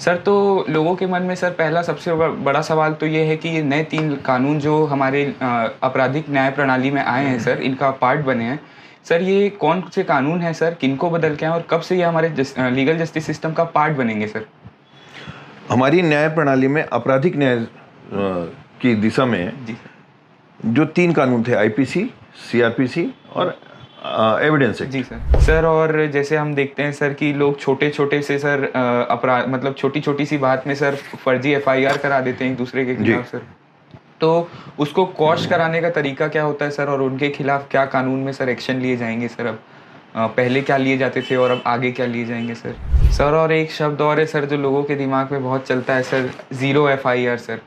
Sir तो लोगों के मन में सर पहला सबसे बड़ा सवाल तो ये है कि ये नए 3 कानून जो हमारे आपराधिक न्याय प्रणाली में आए हैं सर, इनका पार्ट बने हैं। सर ये कौन से कानून हैं सर, किनको बदल के हैं और कब से ये हमारे लीगल जस्टिस सिस्टम का पार्ट बनेंगे सर? हमारी न्याय प्रणाली में आपराधिक न्याय की दिशा में जी जो 3 कानून थे, आईपीसी, सीआरपीसी और एविडेंस एक्ट। जी सर और जैसे हम देखते हैं सर कि लोग छोटे-छोटे से सर अपराध मतलब छोटी-छोटी सी बात में सर फर्जी एफआईआर करा देते हैं एक दूसरे के खिलाफ सर। तो उसको क्वॉश कराने का तरीका क्या होता है सर और उनके खिलाफ क्या कानून में सर एक्शन लिए जाएंगे सर अब? पहले क्या लिए जाते थे और अब आगे क्या लिए जाएंगे सर? सर और एक शब्द और है सर जो लोगों के दिमाग में बहुत चलता है sir, zero FIR sir.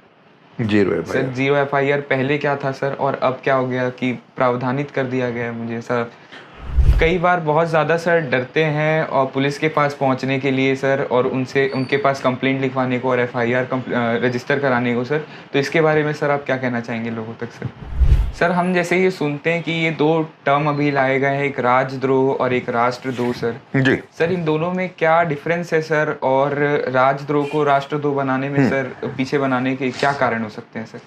Sir zero FIR पहले क्या था सर और अब क्या हो गया कि प्रावधानित कर दिया गया है मुझे सर। कई बार बहुत ज़्यादा सर डरते हैं और पुलिस के पास पहुंचने के लिए सर और उनसे उनके पास कंप्लेंट लिखवाने को और एफआईआर रजिस्टर कराने को सर। तो इसके बारे में सर आप क्या कहना चाहेंगे लोगों तक सर? सर हम जैसे ये सुनते हैं कि ये 2 टर्म अभी लाए गए हैं, एक राजद्रोह और एक राष्ट्रद्रोह सर। जी सर इन दोनों में क्या डिफरेंस है सर और राजद्रोह को राष्ट्रद्रोह बनाने में सर पीछे बनाने के क्या कारण हो सकते हैं सर?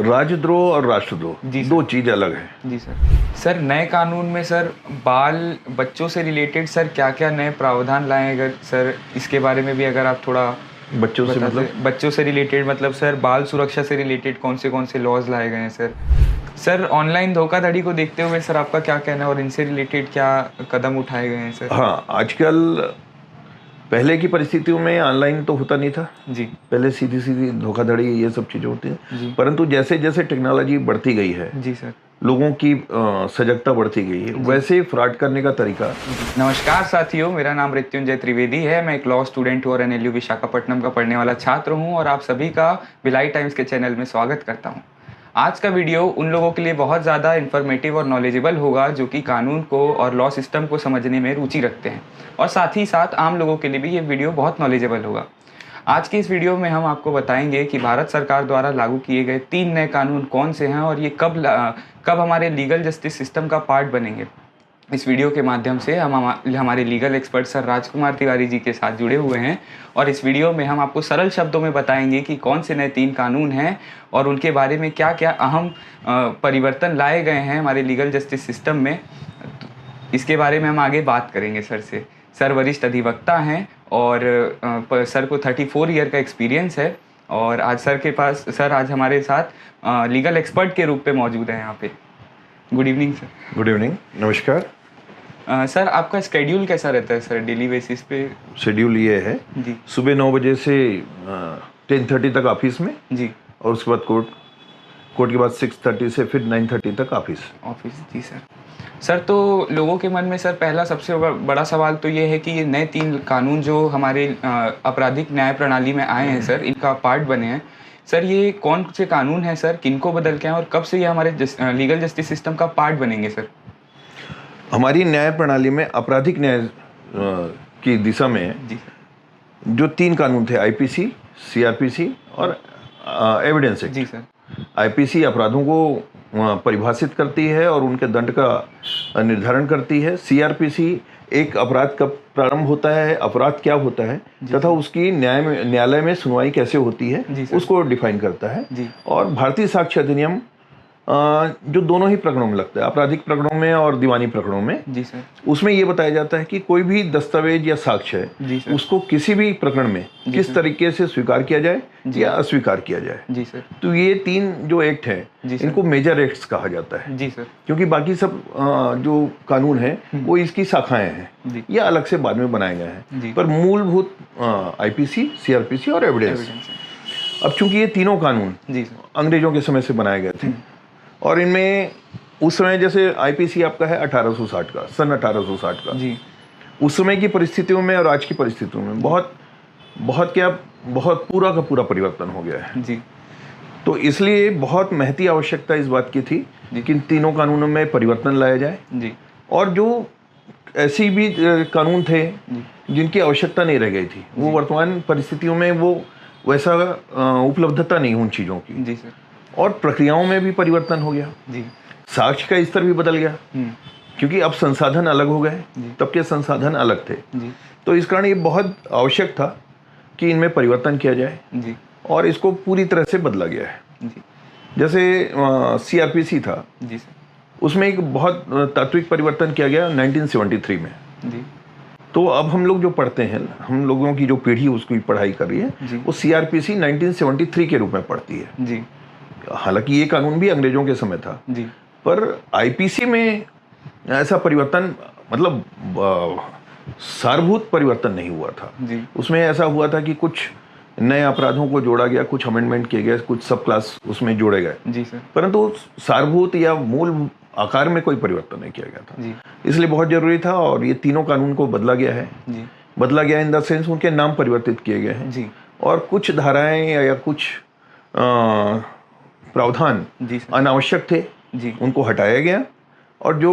राजद्रोह और राष्ट्रद्रोह दो चीज अलग है। जी सर। सर नए कानून में सर बच्चों से रिलेटेड सर क्या-क्या नए प्रावधान लाए गए सर, इसके बारे में भी अगर आप थोड़ा बच्चों से रिलेटेड मतलब सर बाल सुरक्षा से रिलेटेड कौन से लॉज लाए गए हैं सर? सर ऑनलाइन धोखाधड़ी को देखते हुए सर आपका क्या कहना है और इनसे रिलेटेड क्या कदम उठाए गए हैं सर? हाँ, आजकल पहले की परिस्थितियों में ऑनलाइन तो होता नहीं था जी। पहले सीधी धोखाधड़ी ये सब चीजें होती हैं, परंतु जैसे जैसे टेक्नोलॉजी बढ़ती गई है जी सर, लोगों की सजगता बढ़ती गई है, वैसे फ्रॉड करने का तरीका। नमस्कार साथियों, मेरा नाम मृत्युंजय त्रिवेदी है। मैं एक लॉ स्टूडेंट हूँ और एनएलयू विशाखापट्टनम का पढ़ने वाला छात्र हूँ और आप सभी का भिलाई टाइम्स के चैनल में स्वागत करता हूँ। आज का वीडियो उन लोगों के लिए बहुत ज़्यादा इन्फॉर्मेटिव और नॉलेजेबल होगा जो कि कानून को और लॉ सिस्टम को समझने में रुचि रखते हैं और साथ ही साथ आम लोगों के लिए भी ये वीडियो बहुत नॉलेजेबल होगा। आज की इस वीडियो में हम आपको बताएंगे कि भारत सरकार द्वारा लागू किए गए 3 नए कानून कौन से हैं और ये कब हमारे लीगल जस्टिस सिस्टम का पार्ट बनेंगे। इस वीडियो के माध्यम से हम हमारे लीगल एक्सपर्ट सर राजकुमार तिवारी जी के साथ जुड़े हुए हैं और इस वीडियो में हम आपको सरल शब्दों में बताएंगे कि कौन से नए 3 कानून हैं और उनके बारे में क्या क्या अहम परिवर्तन लाए गए हैं हमारे लीगल जस्टिस सिस्टम में। इसके बारे में हम आगे बात करेंगे सर से। सर वरिष्ठ अधिवक्ता हैं और सर को 34 ईयर का एक्सपीरियंस है और आज हमारे साथ लीगल एक्सपर्ट के रूप में मौजूद हैं यहाँ पे। Good evening sir. Good evening, नमस्कार। सर आपका शेड्यूल कैसा रहता है सर डेली बेसिस पे? शेड्यूल ये है जी, सुबह 9 बजे से 10:30 तक ऑफिस में जी, और उसके बाद कोर्ट के बाद 6:30 से फिर 9:30 तक ऑफिस। जी सर। सर तो लोगों के मन में सर पहला सबसे बड़ा सवाल तो ये है कि ये नए 3 कानून जो हमारे आपराधिक न्याय प्रणाली में आए हैं सर, इनका पार्ट बने हैं। सर ये कौन से कानून हैं सर, किनको बदल के हैं और कब से ये हमारे लीगल जस्टिस सिस्टम का पार्ट बनेंगे सर? हमारी न्याय प्रणाली में आपराधिक न्याय की दिशा में जी जो 3 कानून थे, आईपीसी, सीआरपीसी और एविडेंस एक्ट। जी सर। आईपीसी अपराधों को परिभाषित करती है और उनके दंड का निर्धारण करती है। सीआरपीसी एक अपराध कब प्रारंभ होता है, अपराध क्या होता है तथा उसकी न्यायालय में सुनवाई कैसे होती है उसको डिफाइन करता है। और भारतीय साक्ष्य अधिनियम जो दोनों ही प्रकरणों में लगता है, आपराधिक प्रकरणों में और दीवानी प्रकरणों में, जी सर, उसमें ये बताया जाता है कि कोई भी दस्तावेज या साक्ष्य है उसको किसी भी प्रकरण में किस तरीके से स्वीकार किया जाए या अस्वीकार किया जाए। जी सर। तो ये 3 जो एक्ट हैं इनको मेजर एक्ट्स कहा जाता है। जी सर। क्योंकि बाकी सब जो कानून है वो इसकी शाखाएं हैं, ये अलग से बाद में बनाए गए हैं, पर मूलभूत आईपीसी, सीआरपीसी और एविडेंस। अब चूंकि ये तीनों कानून अंग्रेजों के समय से बनाए गए थे और इनमें उस समय जैसे आईपीसी आपका है 1860 का, सन 1860 का जी, उस समय की परिस्थितियों में और आज की परिस्थितियों में बहुत पूरा का पूरा परिवर्तन हो गया है जी। तो इसलिए बहुत महती आवश्यकता इस बात की थी कि इन तीनों कानूनों में परिवर्तन लाया जाए जी। और जो ऐसी भी कानून थे जिनकी आवश्यकता नहीं रह गई थी, वो वर्तमान परिस्थितियों में वो वैसा उपलब्धता नहीं उन चीज़ों की जी सर। और प्रक्रियाओं में भी परिवर्तन हो गया जी, साक्ष्य का स्तर भी बदल गया क्योंकि अब संसाधन अलग हो गए, तब के संसाधन अलग थे जी। तो इस कारण ये बहुत आवश्यक था कि इनमें परिवर्तन किया जाए जी। और इसको पूरी तरह से बदला गया है जी। जैसे CRPC था जी सर। उसमें एक बहुत तात्विक परिवर्तन किया गया 1973 में जी। तो अब हम लोग जो पढ़ते हैं, हम लोगों की जो पीढ़ी उसकी पढ़ाई कर रही है वो CRPC 1973 के रूप में पढ़ती है जी। हालांकि ये कानून भी अंग्रेजों के समय था जी। पर IPC में ऐसा परिवर्तन मतलब सारभूत परिवर्तन नहीं हुआ था जी। उसमें ऐसा हुआ था कि कुछ नए अपराधों को जोड़ा गया, कुछ अमेंडमेंट किए गए, कुछ सब क्लास उसमें जोड़े गए जी सर। परंतु सारभूत या मूल आकार में कोई परिवर्तन नहीं किया गया था जी। इसलिए बहुत जरूरी था और ये तीनों कानून को बदला गया है जी। बदला गया इन द सेंस उनके नाम परिवर्तित किए गए हैं जी। और कुछ धाराएं या कुछ प्रावधान अनावश्यक थे जी उनको हटाया गया और जो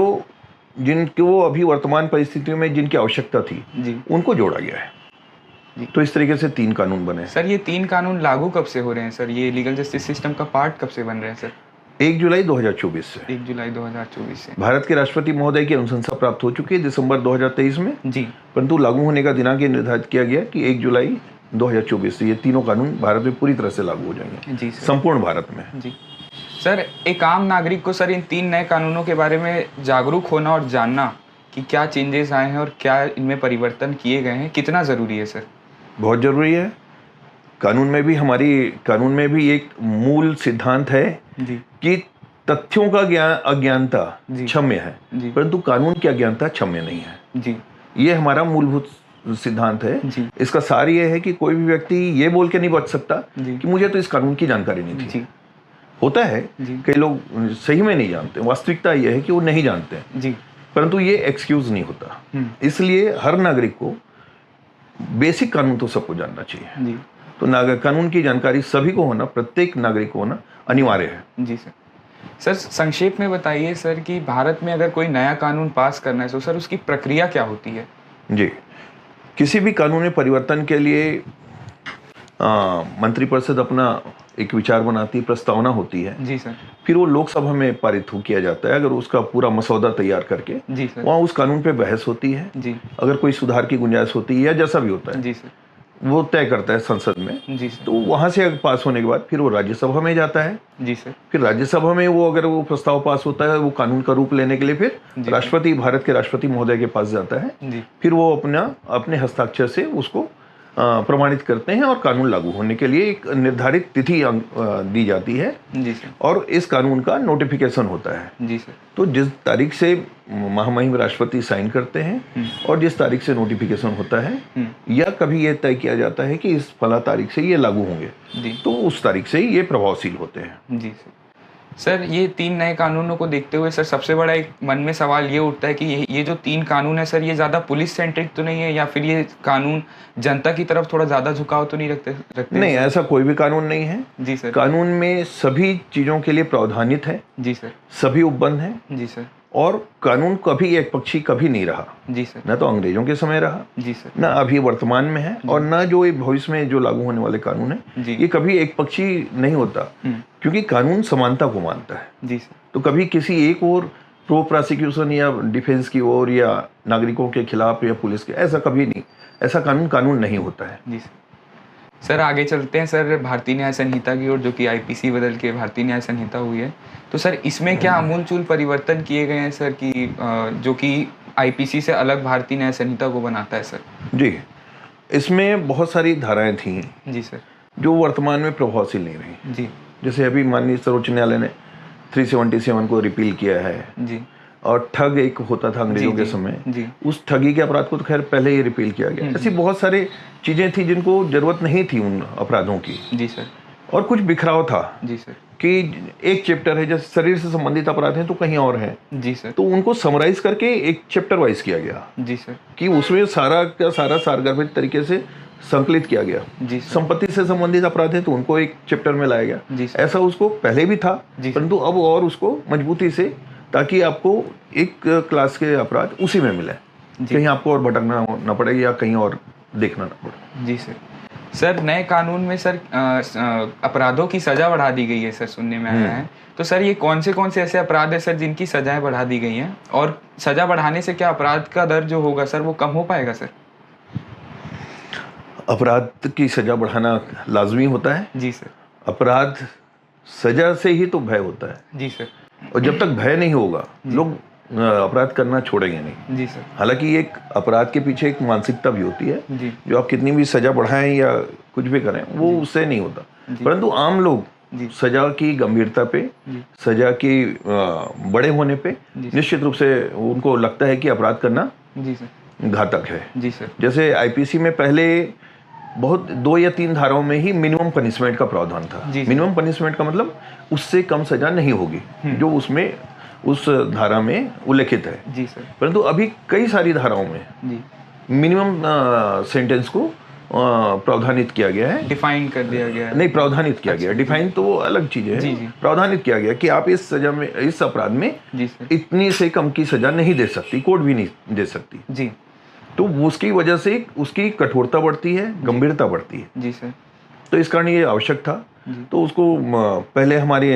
जिनको अभी वर्तमान परिस्थितियों में जिनकी आवश्यकता थी जी उनको जोड़ा गया है तो इस तरीके से 3 कानून बने। सर ये 3 कानून लागू कब से हो रहे हैं सर? ये लीगल जस्टिस सिस्टम का पार्ट कब से बन रहे हैं सर? 1 जुलाई 2024 से। 1 जुलाई 2024 से भारत के राष्ट्रपति महोदय की अनुशंसा प्राप्त हो चुकी है दिसंबर 2023 में जी परंतु लागू होने का दिनांक निर्धारित किया गया कि 1 जुलाई 2024 से ये तीनों कानून भारत में पूरी तरह से लागू हो जाएंगे जी संपूर्ण भारत में जी। सर एक आम नागरिक को सर इन 3 नए कानूनों के बारे में जागरूक होना और जानना कि क्या चेंजेस आए हैं और क्या इनमें परिवर्तन किए गए हैं कितना ज़रूरी है सर? बहुत ज़रूरी है। कानून में भी एक मूल सिद्धांत है जी कि तथ्यों का अज्ञानता क्षम्य है परंतु कानून की अज्ञानता क्षम्य नहीं है जी ये हमारा मूलभूत सिद्धांत है जी। इसका सार ये है कि कोई भी व्यक्ति ये बोल के नहीं बच सकता कि मुझे तो इस कानून की जानकारी नहीं थी जी। होता है कई लोग सही में नहीं जानते वास्तविकता यह है कि वो नहीं जानते जी परंतु ये एक्सक्यूज नहीं होता इसलिए हर नागरिक को बेसिक कानून तो सबको जानना चाहिए जी। तो कानून की जानकारी सभी को होना प्रत्येक नागरिक को होना अनिवार्य है जी सर। सर संक्षेप में बताइए सर कि भारत में अगर कोई नया कानून पास करना है तो सर उसकी प्रक्रिया क्या होती है? जी किसी भी कानूनी परिवर्तन के लिए मंत्रिपरिषद अपना एक विचार बनाती प्रस्तावना होती है जी सर फिर वो लोकसभा में पारित किया जाता है अगर उसका पूरा मसौदा तैयार करके जी सर वहाँ उस कानून पे बहस होती है जी अगर कोई सुधार की गुंजाइश होती है या जैसा भी होता है जी सर वो तय करता है संसद में जी सर तो वहाँ से पास होने के बाद फिर वो राज्यसभा में जाता है जी सर फिर राज्यसभा में वो अगर वो प्रस्ताव पास होता है वो कानून का रूप लेने के लिए फिर राष्ट्रपति भारत के राष्ट्रपति महोदय के पास जाता है जी फिर वो अपने हस्ताक्षर से उसको प्रमाणित करते हैं और कानून लागू होने के लिए एक निर्धारित तिथि दी जाती है जी सर और इस कानून का नोटिफिकेशन होता है जी सर तो जिस तारीख से महामहिम राष्ट्रपति साइन करते हैं और जिस तारीख से नोटिफिकेशन होता है या कभी ये तय किया जाता है कि इस फला तारीख से ये लागू होंगे तो उस तारीख से ये प्रभावशील होते हैं जी सर। सर ये 3 नए कानूनों को देखते हुए सर सबसे बड़ा एक मन में सवाल ये उठता है कि ये जो 3 कानून है सर ये ज़्यादा पुलिस सेंट्रिक तो नहीं है या फिर ये कानून जनता की तरफ थोड़ा ज़्यादा झुकाव तो नहीं रखते नहीं ऐसा कोई भी कानून नहीं है जी सर। कानून में सभी चीज़ों के लिए प्रावधानित है जी सर सभी उपबंध है जी सर और कानून कभी एक पक्षी कभी नहीं रहा जी सर न तो अंग्रेजों के समय रहा जी सर न अभी वर्तमान में है और न जो भविष्य में जो लागू होने वाले कानून है ये कभी एक पक्षी नहीं होता क्योंकि कानून समानता को मानता है जी सर तो कभी किसी एक और प्रो प्रोसिक्यूशन या डिफेंस की ओर या नागरिकों के खिलाफ या पुलिस के ऐसा कभी नहीं ऐसा कानून नहीं होता है जी सर। सर आगे चलते हैं सर भारतीय न्याय संहिता की ओर जो कि IPC बदल के भारतीय न्याय संहिता हुई है तो सर इसमें क्या आमूलचूल परिवर्तन किए गए हैं सर कि जो कि IPC से अलग भारतीय न्याय संहिता को बनाता है सर? जी इसमें बहुत सारी धाराएं थी जी सर जो वर्तमान में प्रभावशील नहीं रही जी जैसे अभी माननीय सर्वोच्च न्यायालय ने 377 को रिपील किया है जी और ठग एक होता था अंग्रेजों के समय जी उस ठगी के अपराध को तो खैर पहले ही रिपील किया गया ऐसी बहुत सारी चीजें थी जिनको जरूरत नहीं थी उन अपराधों की जी सर और कुछ बिखराव था जी सर कि एक चैप्टर है जैसे शरीर से संबंधित अपराध हैं तो कहीं और है जी सर तो उनको समराइज करके एक चैप्टर वाइज किया गया जी सर कि उसमें सारा का सारा सारगर्भित तरीके से संकलित किया गया जी संपत्ति से संबंधित अपराध है तो उनको एक चैप्टर में लाया गया जी ऐसा उसको पहले भी था परंतु अब और उसको मजबूती से ताकि आपको एक क्लास के अपराध उसी में मिले कहीं आपको और भटकना ना पड़े या कहीं और देखना ना पड़े जी सर। सर नए कानून में सर अपराधों की सजा बढ़ा दी गई है सर सुनने में आया है तो सर ये कौन से ऐसे अपराध है सर जिनकी सजाएं बढ़ा दी गई हैं और सजा बढ़ाने से क्या अपराध का दर जो होगा सर वो कम हो पाएगा सर? अपराध की सजा बढ़ाना लाजमी होता है। जी सर। अपराध सजा से ही तो भय होता है। जी सर। और जब तक भय नहीं होगा लोग अपराध करना छोड़ेंगे नहीं। जी सर। हालांकि एक अपराध के पीछे एक मानसिकता भी होती है जी। जो आप कितनी भी सजा बढ़ाएं या कुछ भी करें वो उससे नहीं होता, परंतु आम लोग सजा की गंभीरता पे, सजा की बड़े होने पे निश्चित रूप से उनको लगता है कि अपराध करना जी सर घातक है। जी सर। जैसे आईपीसी में पहले बहुत 2 या 3 धाराओं में ही मिनिमम पनिशमेंट का प्रावधान था। मिनिमम पनिशमेंट का मतलब उससे कम सजा नहीं होगी जो उसमें उस धारा में उल्लेखित है। जी सर। परंतु अभी कई सारी धाराओं में मिनिमम सेंटेंस को प्रावधानित किया गया है, डिफाइन कर दिया गया है। नहीं, प्रावधानित किया गया। डिफाइन तो अलग चीज है। प्रावधानित किया गया कि आप इस सजा में, इस अपराध में इतनी से कम की सजा नहीं दे सकती, कोर्ट भी नहीं दे सकती जी। तो उसकी वजह से उसकी कठोरता बढ़ती है, गंभीरता बढ़ती है। जी सर। तो इस कारण ये आवश्यक था। तो उसको पहले हमारी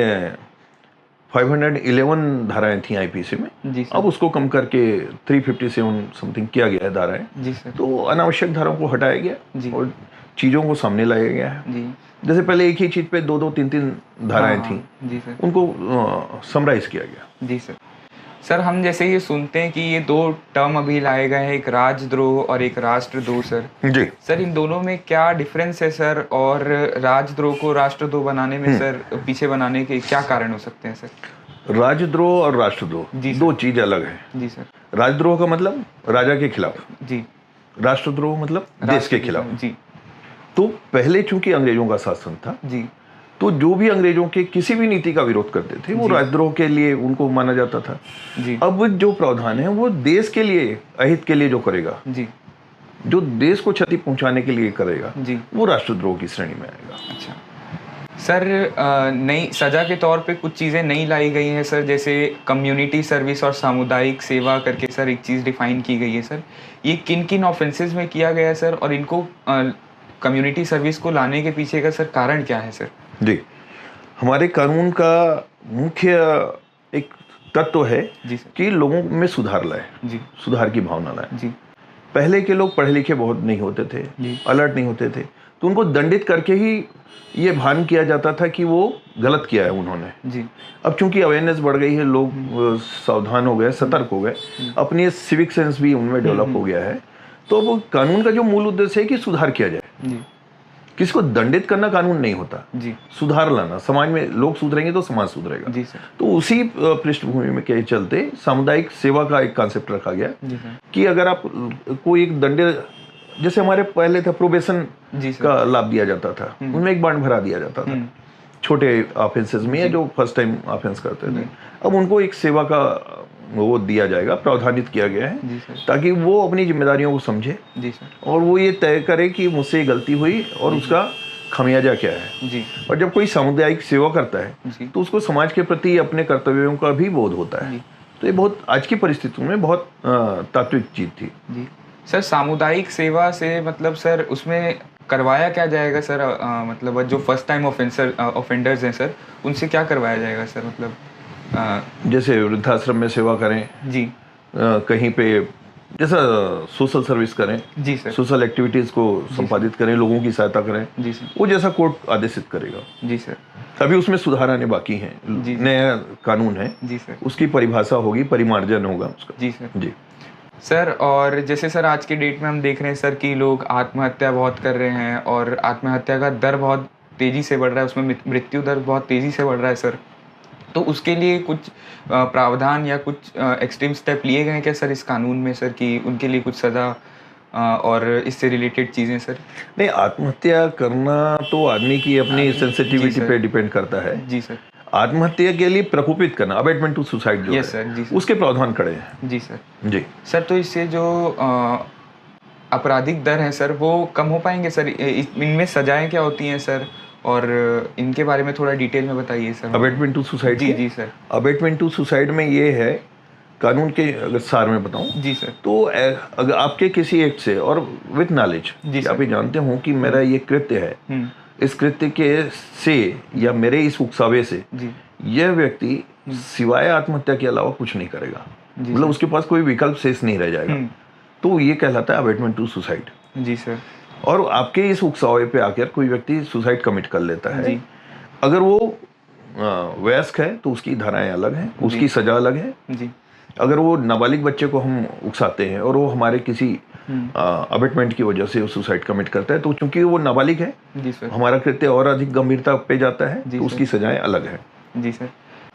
511 धाराएं थी आईपीसी में, अब उसको कम करके 357 समथिंग किया गया है धाराएं। तो अनावश्यक धाराओं को हटाया गया और चीजों को सामने लाया गया है। जैसे पहले एक ही चीज पे 2-2, 3-3 धाराएं थी, उनको समराइज किया गया। जी सर। सर हम जैसे ये सुनते हैं कि ये 2 टर्म अभी लाए गए हैं, एक राजद्रोह और एक राष्ट्रद्रोह सर। जी सर, इन दोनों में क्या डिफरेंस है सर, और राजद्रोह को राष्ट्रद्रोह बनाने में सर, पीछे बनाने के क्या कारण हो सकते हैं सर? राजद्रोह और राष्ट्रद्रोह 2 चीज अलग है। जी सर। राजद्रोह का मतलब राजा के खिलाफ, जी। राष्ट्रद्रोह मतलब देश के खिलाफ। जी। तो पहले चूंकि अंग्रेजों का शासन था जी, तो जो भी अंग्रेजों के किसी भी नीति का विरोध करते थे वो राजद्रोह के लिए उनको माना जाता था। जी। अब जो प्रावधान है वो देश के लिए, अहित के लिए जो करेगा, जी, जो देश को क्षति पहुंचाने के लिए करेगा, जी, वो राष्ट्रद्रोह की श्रेणी में आएगा। अच्छा सर, नई सजा के तौर पे कुछ चीज़ें नई लाई गई हैं सर, जैसे कम्युनिटी सर्विस और सामुदायिक सेवा करके सर एक चीज़ डिफाइन की गई है सर। ये किन किन ऑफेंसेस में किया गया है सर, और इनको कम्युनिटी सर्विस को लाने के पीछे का सर कारण क्या है सर? जी, हमारे कानून का मुख्य एक तत्व है कि लोगों में सुधार लाए, जी, सुधार की भावना लाए। जी। पहले के लोग पढ़े लिखे बहुत नहीं होते थे, अलर्ट नहीं होते थे, तो उनको दंडित करके ही ये भान किया जाता था कि वो गलत किया है उन्होंने। जी। अब चूंकि अवेयरनेस बढ़ गई है, लोग सावधान हो गए, सतर्क हो गए, अपनी सिविक सेंस भी उनमें डेवलप हो गया है, तो वो कानून का जो मूल उद्देश्य है कि सुधार किया जाए। जी। किसी को दंडित करना कानून नहीं होता, जी, सुधार लाना। समाज में लोग सुधरेंगे तो समाज सुधरेगा। जी सर। तो उसी पृष्ठभूमि में के चलते सामुदायिक सेवा का एक कॉन्सेप्ट रखा गया कि अगर आप कोई एक दंडे, जैसे हमारे पहले था प्रोबेशन का लाभ दिया जाता था, उनमें एक बांड भरा दिया जाता था छोटे ऑफेंसेस में, या जो फर्स्ट टाइम ऑफेंस करते थे। अब उनको एक सेवा का वो दिया जाएगा, प्रावधानित किया गया है ताकि वो अपनी जिम्मेदारियों को समझे और वो ये तय करे कि मुझसे गलती हुई और उसका खमियाजा क्या है। जी। और जब कोई सामुदायिक सेवा करता है तो उसको समाज के प्रति अपने कर्तव्यों का भी बोध होता है। तो ये बहुत आज की परिस्थितियों में बहुत तात्विक चीज थी। जी सर, सामुदायिक सेवा से मतलब सर उसमें करवाया क्या जाएगा सर? मतलब जो फर्स्ट टाइम ऑफेंडर्स हैं सर, उनसे क्या करवाया जाएगा सर? मतलब जैसे वृद्धाश्रम में सेवा करें, जी, कहीं पे जैसा सोशल सर्विस करें, जी सर, सोशल एक्टिविटीज को संपादित करें, लोगों की सहायता करें, जी सर, वो जैसा कोर्ट आदेशित करेगा। जी सर। अभी उसमें सुधार आने बाकी हैं, नया कानून है, जी सर, उसकी परिभाषा होगी, परिमार्जन होगा उसका। जी सर। जी सर, और जैसे सर आज की डेट में हम देख रहे हैं सर कि लोग आत्महत्या बहुत कर रहे हैं और आत्महत्या का दर बहुत तेज़ी से बढ़ रहा है, उसमें मृत्यु दर बहुत तेज़ी से बढ़ रहा है सर। तो उसके लिए कुछ प्रावधान या कुछ एक्सट्रीम स्टेप लिए गए हैं क्या सर इस कानून में सर, कि उनके लिए कुछ सज़ा और इससे रिलेटेड चीज़ें सर? नहीं, आत्महत्या करना तो आदमी की अपनी सेंसिटिविटी पे डिपेंड करता है। जी सर। आत्महत्या के लिए प्रकोपित करना, अबेटमेंट टू सुसाइड, जो सर, जी सर, उसके प्रावधान खड़े हैं। जी सर। जी सर, तो इससे जो आपराधिक दर है सर वो कम हो पाएंगे सर? इनमें सजाएं क्या होती हैं सर, और इनके बारे में थोड़ा डिटेल में बताइए सर। Abetment to suicide? जी जी सर। अबेटमेंट टू सुसाइड में ये है, कानून के अगर सार में बताऊं, जी सर, तो अगर आपके किसी एक्ट से और विथ नॉलेज आप ये जानते हो कि मेरा ये कृत्य है, इस कृत्य के से या मेरे इस उकसावे से यह व्यक्ति सिवाय आत्महत्या के अलावा कुछ नहीं करेगा, मतलब उसके पास कोई विकल्प शेष नहीं रह जाएगा, तो ये कहलाता है अबेटमेंट टू सुसाइड। जी सर। और आपके इस उकसावे पे आकर कोई व्यक्ति सुसाइड कमिट कर लेता है, जी। अगर वो वयस्क है तो उसकी धाराएं अलग हैं, उसकी सजा अलग है। जी। अगर वो नाबालिग बच्चे को हम उकसाते हैं और वो हमारे किसी अबेटमेंट की वजह से वो सुसाइड कमिट करता है, तो चूंकि वो नाबालिग है, जी सर, हमारा कृत्य और अधिक गंभीरता पे जाता है, तो उसकी सजाएं अलग है। जी सर।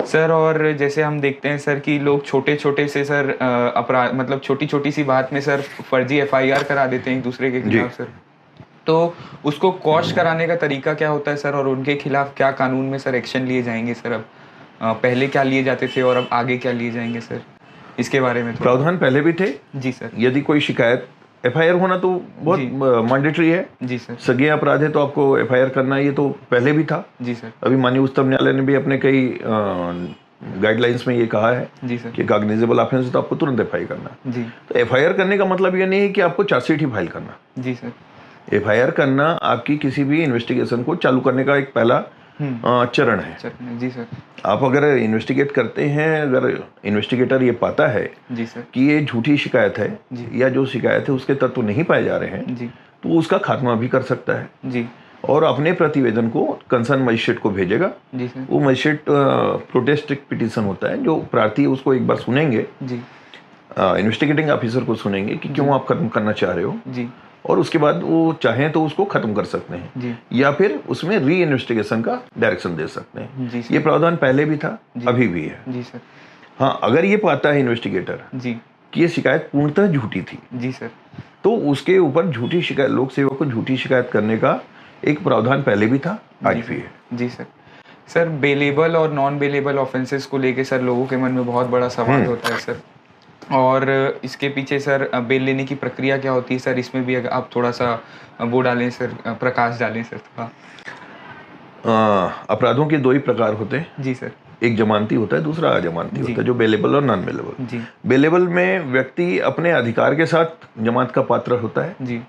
सर और जैसे हम देखते हैं सर कि लोग छोटे छोटे से सर अपराध मतलब छोटी छोटी सी बात में सर फर्जी FIR करा देते हैं एक दूसरे के खिलाफ सर, तो उसको क्वॉश कराने का तरीका क्या होता है सर, और उनके खिलाफ क्या कानून में सर एक्शन लिए जाएंगे सर? अब पहले क्या लिए जाते थे और अब आगे क्या लिए जाएंगे सर, इसके बारे में प्रावधान पहले भी थे। जी सर। यदि कोई शिकायत, FIR होना तो बहुत मैंडेटरी है। जी सर। सगे अपराध है तो आपको FIR करना, ये तो पहले भी था। जी सर। अभी माननीय उच्चतम न्यायालय ने भी अपने कई गाइडलाइंस में ये कहा है जी सर, कि कॉग्निजेबल ऑफेंस है तो आपको तुरंत FIR करना। जी। तो FIR करने का मतलब ये नहीं है कि आपको चार्जशीट ही फाइल करना। जी सर। FIR करना आपकी किसी भी इन्वेस्टिगेशन को चालू करने का एक पहला चरण है। जी सर। आप अगर इन्वेस्टिगेट करते हैं, अगर इन्वेस्टिगेटर ये पाता है जी सर कि ये झूठी शिकायत है या जो शिकायत है उसके तत्व नहीं पाए जा रहे हैं, जी, तो उसका खात्मा भी कर सकता है जी, और अपने प्रतिवेदन को कंसर्न मजिस्ट्रेट को भेजेगा। जी सर। वो मजिस्ट्रेट प्रोटेस्ट पिटीशन होता है, जो प्रार्थी है उसको एक बार सुनेंगे, जी, इन्वेस्टिगेटिंग ऑफिसर को सुनेंगे कि क्यों आप खत्म करना चाह रहे हो, जी, और उसके बाद वो चाहें तो उसको खत्म कर सकते हैं, जी, या फिर उसमें री इन्वेस्टिगेशन का डायरेक्शन दे सकते हैं। जी सर। ये प्रावधान पहले भी था, अभी भी है। जी सर। हाँ, अगर ये पाता है इन्वेस्टिगेटर जी, कि ये शिकायत पूर्णतः झूठी थी, जी सर, तो उसके ऊपर झूठी शिकायत, लोक सेवक को झूठी शिकायत करने का एक प्रावधान पहले भी था, आज भी है। जी सर। सर बेलेबल और नॉन बेलेबल ऑफेंसेस को लेके सर लोगों के मन में बहुत बड़ा सवाल होता है सर, और इसके पीछे सर बेल लेने की प्रक्रिया क्या होती है सर, इसमें भी अगर आप थोड़ा सा वो डालें सर, प्रकाश डालें सर थोड़ा। अपराधों के दो ही प्रकार होते हैं। जी सर। एक जमानती होता है, दूसरा अजमानती होता है, जो बेलेबल और नॉन बेलेबल। जी, बेलेबल में व्यक्ति अपने अधिकार के साथ जमानत का पात्र होता है। जी,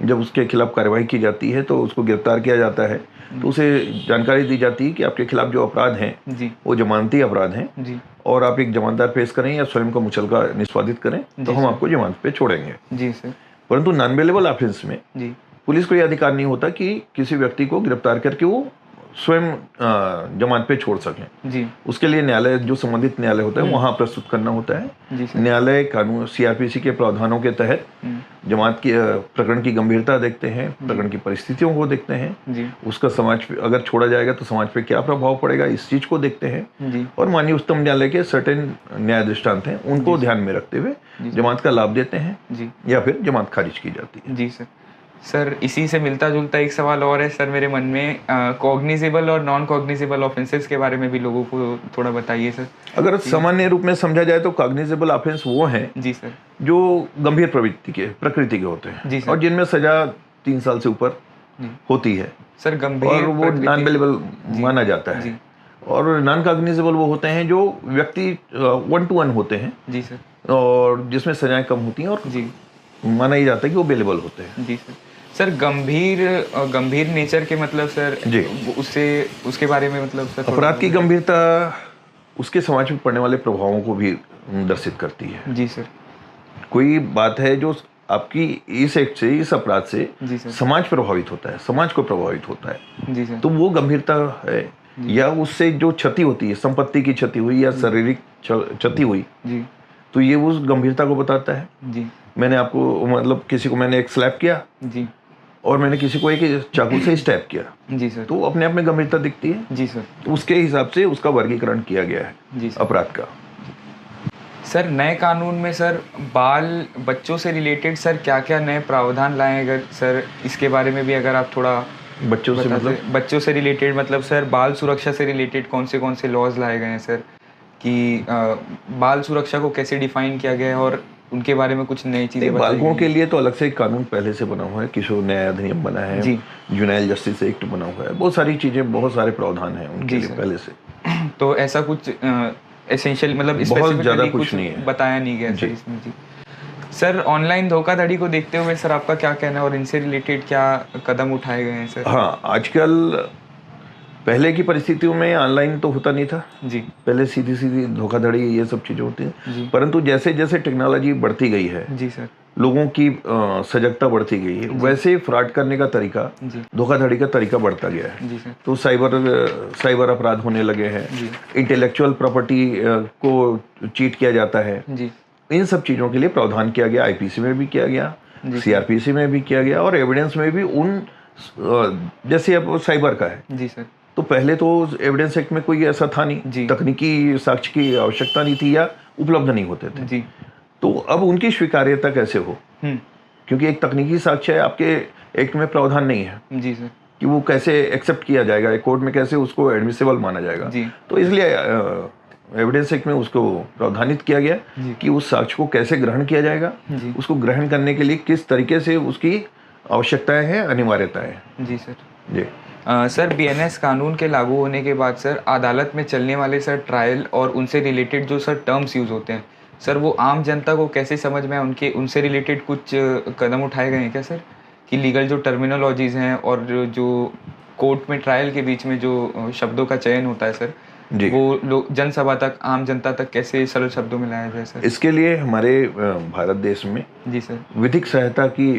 जब उसके खिलाफ कार्रवाई की जाती है तो उसको गिरफ्तार किया जाता है, तो उसे जानकारी दी जाती है कि आपके खिलाफ जो अपराध हैं जी, वो जमानती अपराध हैं, जी, और आप एक जमानतदार पेश करें या स्वयं का मुचलका निष्पादित करें तो हम आपको जमानत पे छोड़ेंगे। जी सर। परंतु नॉन बेलेबल ऑफेंस में जी, पुलिस को यह अधिकार नहीं होता कि किसी व्यक्ति को गिरफ्तार करके वो स्वयं जमानत पे छोड़ सकें। जी, उसके लिए न्यायालय, जो संबंधित न्यायालय होता है, वहां प्रस्तुत करना होता है। जी सर। न्यायालय कानून CRPC के प्रावधानों के तहत जमानत की प्रकरण की गंभीरता देखते हैं, प्रकरण की परिस्थितियों को देखते हैं, जी, उसका समाज पे अगर छोड़ा जाएगा तो समाज पे क्या प्रभाव पड़ेगा, इस चीज को देखते हैं, जी, और माननीय उच्चतम न्यायालय के सर्टेन न्याय दृष्टांत हैं, उनको ध्यान में रखते हुए जमानत का लाभ देते हैं, जी, या फिर जमानत खारिज की जाती है। जी सर। सर इसी से मिलता जुलता एक सवाल और है सर मेरे मन में, कॉग्निजेबल और नॉन कॉग्निजेबल ऑफेंसेस के बारे में भी लोगों को थोड़ा बताइए सर। अगर सामान्य रूप में समझा जाए तो कॉग्निजेबल ऑफेंस वो हैं जी सर, जो गंभीर प्रवृत्ति के प्रकृति के होते हैं, जी सर, और जिनमें सजा 3 साल से ऊपर होती है, सर गंभीर, और वो नॉन बेलेबल माना जाता है। और नॉन कॉग्निजेबल वो होते हैं जो व्यक्ति 1-to-1 होते हैं, जी सर, और जिसमें सजाएं कम होती हैं, और जी, माना ही जाता है कि वो बेलेबल होते हैं। जी सर। सर गंभीर नेचर के मतलब सर जी, उससे उसके बारे में मतलब सर अपराध की गंभीरता उसके समाज में पड़ने वाले प्रभावों को भी दर्शित करती है। जी सर। कोई बात है जो आपकी इस एक्ट से, इस अपराध से जी सर, समाज प्रभावित होता है, समाज को प्रभावित होता है, जी सर, तो वो गंभीरता है। या उससे जो क्षति होती है, संपत्ति की क्षति हुई या शारीरिक क्षति हुई, जी, तो ये उस गंभीरता को बताता है। जी, मैंने आपको, मतलब किसी को मैंने एक स्लैप किया, जी, और मैंने किसी को एक चाकू से स्टैब किया, जी सर, तो अपने आप में गंभीरता दिखती है। जी सर, तो उसके हिसाब से उसका वर्गीकरण किया गया है, जी सर। अपराध का। सर नए कानून में सर बच्चों से रिलेटेड सर क्या क्या नए प्रावधान लाए, अगर सर इसके बारे में भी अगर आप थोड़ा बच्चों से मतलब? बच्चों से रिलेटेड मतलब सर बाल सुरक्षा से रिलेटेड कौन से लॉज लाए गए हैं सर, कि बाल सुरक्षा को कैसे डिफाइन किया गया है, और उनके बारे में कुछ नई चीजें बालकों के लिए तो अलग से एक कानून पहले से बना हुआ है, किशोर न्याय अधिनियम बना है, जुवेनाइल जस्टिस एक्ट बना हुआ है, बहुत सारी चीजें, बहुत सारे प्रावधान हैं उनके लिए पहले से। तो ऐसा कुछ एसेंशियल मतलब बहुत ज्यादा कुछ नहीं है, बताया नहीं गया सर इसमें। जी सर, ऑनलाइन धोखाधड़ी को देखते हुए सर आपका क्या कहना है, और इनसे रिलेटेड क्या कदम उठाए गए हैं सर? हाँ, आजकल पहले की परिस्थितियों में ऑनलाइन तो होता नहीं था जी, पहले सीधी सीधी धोखाधड़ी ये सब चीजें होती हैं, परंतु जैसे जैसे टेक्नोलॉजी बढ़ती गई है जी सर, लोगों की सजगता बढ़ती गई है, वैसे फ्रॉड करने का तरीका, धोखाधड़ी का तरीका बढ़ता गया है। तो साइबर अपराध होने लगे हैं, इंटेलेक्चुअल प्रॉपर्टी को चीट किया जाता है। इन सब चीज़ों के लिए प्रावधान किया गया, आईपीसी में भी किया गया, सीआरपीसी में भी किया गया और एविडेंस में भी जैसे अब साइबर का है जी सर, तो पहले तो एविडेंस एक्ट में कोई ऐसा था नहीं, तकनीकी साक्ष्य की आवश्यकता नहीं थी या उपलब्ध नहीं होते थे जी। तो अब उनकी स्वीकार्यता कैसे हो, क्योंकि एक तकनीकी साक्ष्य है, आपके एक्ट में प्रावधान नहीं है जी सर कि वो कैसे एक्सेप्ट किया जाएगा, कोर्ट में कैसे उसको एडमिसिबल माना जाएगा जी। तो इसलिए एविडेंस एक्ट में उसको प्रावधानित किया गया कि उस साक्ष्य को कैसे ग्रहण किया जाएगा, उसको ग्रहण करने के लिए किस तरीके से उसकी आवश्यकताएं हैं, अनिवार्यताएं जी सर जी। सर बीएनएस कानून के लागू होने के बाद सर अदालत में चलने वाले सर ट्रायल और उनसे रिलेटेड जो सर टर्म्स यूज़ होते हैं सर, वो आम जनता को कैसे समझ में आए, उनसे रिलेटेड कुछ कदम उठाए गए हैं क्या सर, कि लीगल जो टर्मिनोलॉजीज़ हैं और जो कोर्ट में ट्रायल के बीच में जो शब्दों का चयन होता है सर, वो लोग जनसभा तक, आम जनता तक कैसे सरल शब्दों में लाया जाए सर? इसके लिए हमारे भारत देश में जी सर विधिक सहायता की